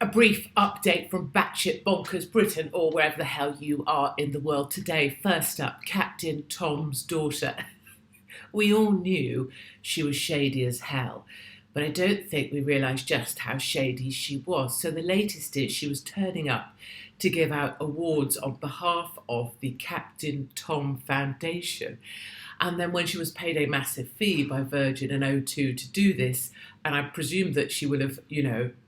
A brief update from Batshit Bonkers Britain, or wherever the hell you are in the world today. First up, Captain Tom's daughter. We all knew she was shady as hell, but I don't think we realised just how shady she was. So the latest is she was turning up to give out awards on behalf of the Captain Tom Foundation. And then when she was paid a massive fee by Virgin and O2 to do this, and I presume that she will have,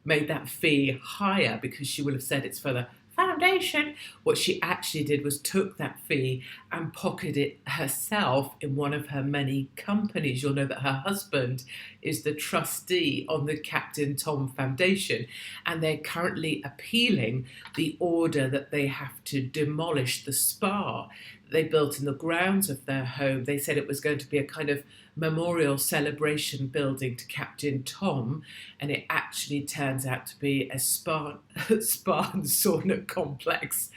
made that fee higher because she will have said it's for the foundation. What she actually did was took that fee and pocketed it herself in one of her many companies. You'll know that her husband is the trustee on the Captain Tom Foundation, and they're currently appealing the order that they have to demolish the spa they built in the grounds of their home. They said it was going to be a kind of memorial celebration building to Captain Tom, and it actually turns out to be a spa and sauna complex.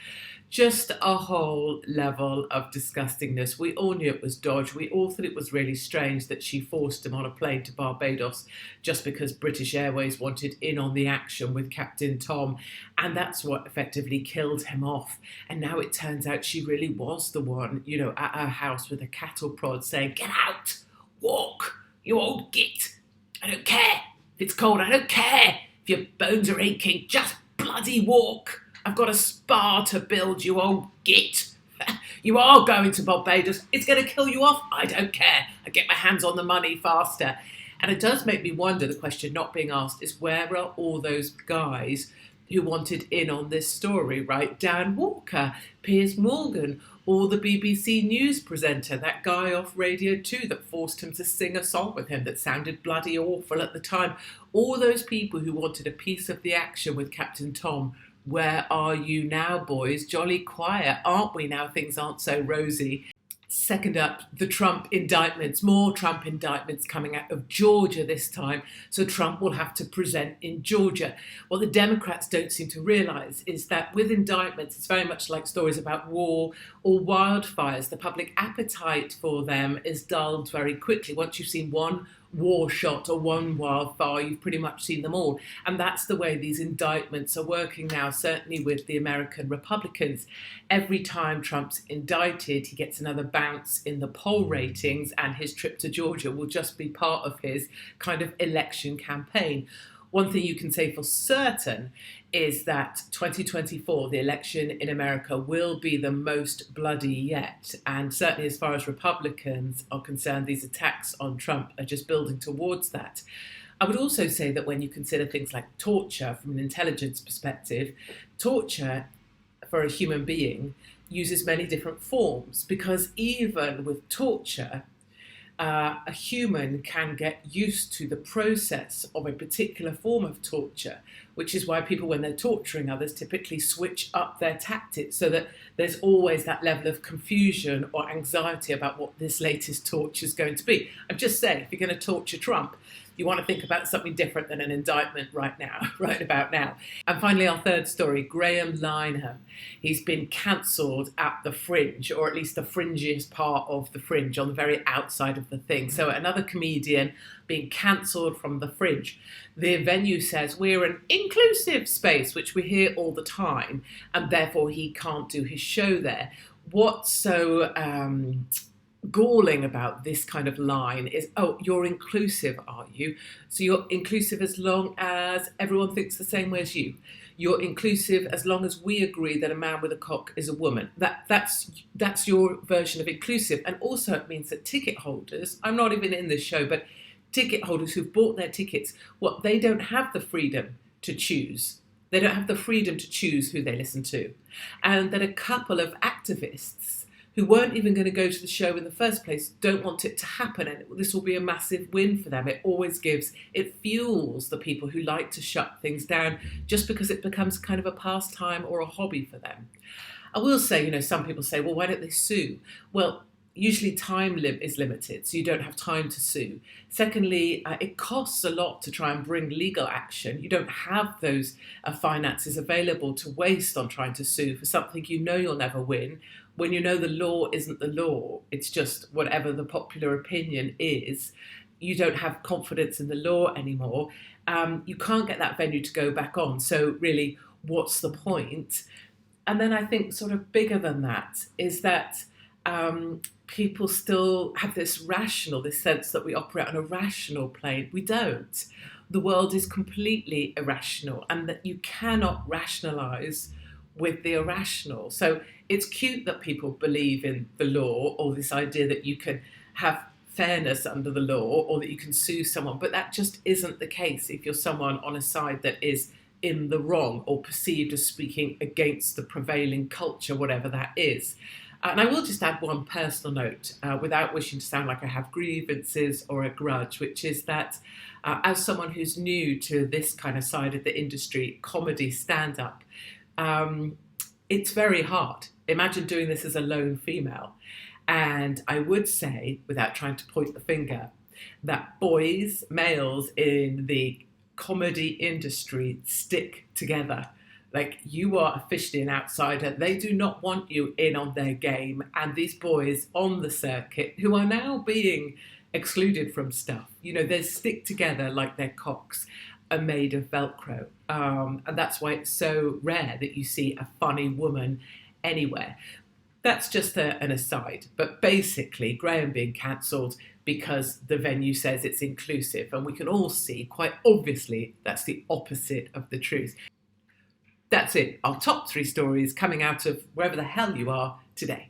Just a whole level of disgustingness. We all knew it was dodge. We all thought it was really strange that she forced him on a plane to Barbados just because British Airways wanted in on the action with Captain Tom. And that's what effectively killed him off. And now it turns out she really was the one, at her house with a cattle prod saying, "Get out, walk, you old git. I don't care if it's cold. I don't care if your bones are aching. Just bloody walk. I've got a spa to build, you old git. You are going to Barbados. It's going to kill you off. I don't care. I get my hands on the money faster." And it does make me wonder, the question not being asked is, where are all those guys who wanted in on this story, right? Dan Walker, Piers Morgan, or the BBC News presenter, that guy off Radio 2 that forced him to sing a song with him that sounded bloody awful at the time. All those people who wanted a piece of the action with Captain Tom. Where are you now, boys? Jolly quiet, aren't we now? Things aren't so rosy. Second up, the Trump indictments. More Trump indictments coming out of Georgia this time. So Trump will have to present in Georgia. What the Democrats don't seem to realise is that with indictments, it's very much like stories about war or wildfires. The public appetite for them is dulled very quickly. Once you've seen one war shot or one wildfire, you've pretty much seen them all. And that's the way these indictments are working now, certainly with the American Republicans. Every time Trump's indicted, he gets another bounce in the poll ratings, and his trip to Georgia will just be part of his kind of election campaign. One thing you can say for certain is that 2024, the election in America, will be the most bloody yet. And certainly as far as Republicans are concerned, these attacks on Trump are just building towards that. I would also say that when you consider things like torture from an intelligence perspective, torture for a human being uses many different forms, because even with torture, a human can get used to the process of a particular form of torture, which is why people, when they're torturing others, typically switch up their tactics so that there's always that level of confusion or anxiety about what this latest torture is going to be. I'm just saying, if you're going to torture Trump, you want to think about something different than an indictment right about now. And finally, our third story, Graham Linehan. He's been cancelled at the Fringe, or at least the fringiest part of the Fringe, on the very outside of the thing. So another comedian being cancelled from the Fringe. The venue says we're an inclusive space, which we hear all the time, and therefore he can't do his show there. What's so galling about this kind of line is, oh, you're inclusive, are you? So you're inclusive as long as everyone thinks the same way as you. You're inclusive as long as we agree that a man with a cock is a woman. That's your version of inclusive. And also it means that ticket holders, I'm not even in this show, but ticket holders who've bought their tickets, they don't have the freedom to choose. They don't have the freedom to choose who they listen to. And that a couple of activists who weren't even going to go to the show in the first place don't want it to happen, and this will be a massive win for them. It fuels the people who like to shut things down just because it becomes kind of a pastime or a hobby for them. I will say, some people say, well, why don't they sue? Well, usually time is limited, so you don't have time to sue. Secondly, it costs a lot to try and bring legal action. You don't have those finances available to waste on trying to sue for something you'll never win. When you know the law isn't the law, it's just whatever the popular opinion is, you don't have confidence in the law anymore. you can't get that venue to go back on. So really, what's the point? And then I think sort of bigger than that is that people still have this sense that we operate on a rational plane. We don't. The world is completely irrational, and that you cannot rationalize with the irrational. So it's cute that people believe in the law, or this idea that you can have fairness under the law, or that you can sue someone, but that just isn't the case if you're someone on a side that is in the wrong or perceived as speaking against the prevailing culture, whatever that is. And I will just add one personal note, without wishing to sound like I have grievances or a grudge, which is that as someone who's new to this kind of side of the industry, comedy, stand-up, it's very hard. Imagine doing this as a lone female. And I would say, without trying to point the finger, that males in the comedy industry stick together. Like, you are officially an outsider. They do not want you in on their game. And these boys on the circuit, who are now being excluded from stuff, they stick together like their cocks are made of Velcro. And that's why it's so rare that you see a funny woman anywhere. That's just an aside. But basically, Graham being cancelled because the venue says it's inclusive. And we can all see, quite obviously, that's the opposite of the truth. That's it. Our top 3 stories coming out of wherever the hell you are today.